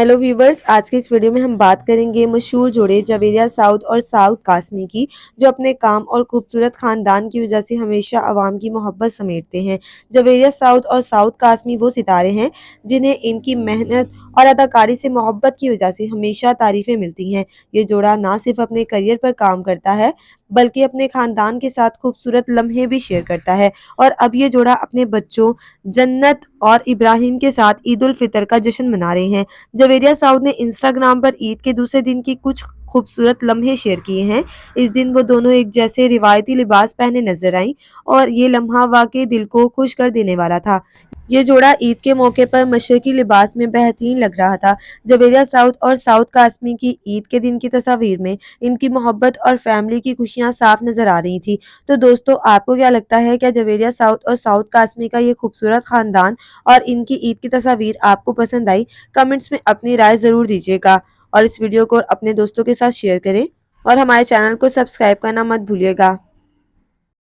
Hello viewers, आज के इस वीडियो में हम बात करेंगे मशहूर जोड़े जवेरिया साउद और साउद कासमी की, जो अपने काम और खूबसूरत खानदान की वजह से हमेशा आवाम की मोहब्बत समेटते हैं। जवेरिया साउद और साउद कासमी वो सितारे हैं जिन्हें इनकी मेहनत और अदाकारी से मोहब्बत की वजह से हमेशा तारीफें मिलती हैं। ये जोड़ा ना सिर्फ अपने करियर पर काम करता है बल्कि अपने खानदान के साथ खूबसूरत लम्हे भी शेयर करता है। और अब ये जोड़ा अपने बच्चों जन्नत और इब्राहिम के साथ ईद उल फितर का जश्न मना रहे हैं। जवेरिया साउद ने इंस्टाग्राम पर ईद के दूसरे दिन की कुछ खूबसूरत लम्हे शेयर किए हैं। इस दिन वो दोनों एक जैसे रिवायती लिबास पहने नजर आई और ये लम्हा वाकई दिल को खुश कर देने वाला था। ये जोड़ा ईद के मौके पर मशरकी लिबास में बेहतरीन लग रहा था। जवेरिया साउद और साउद कासमी की ईद के दिन की तस्वीर में इनकी मोहब्बत और फैमिली की खुशियां साफ नजर आ रही थी। तो दोस्तों, आपको क्या लगता है, क्या जवेरिया साउद और साउद कासमी का ये खूबसूरत खानदान और इनकी ईद की तस्वीर आपको पसंद आई? कमेंट्स में अपनी राय ज़रूर दीजिएगा और इस वीडियो को अपने दोस्तों के साथ शेयर करें और हमारे चैनल को सब्सक्राइब करना मत भूलिएगा।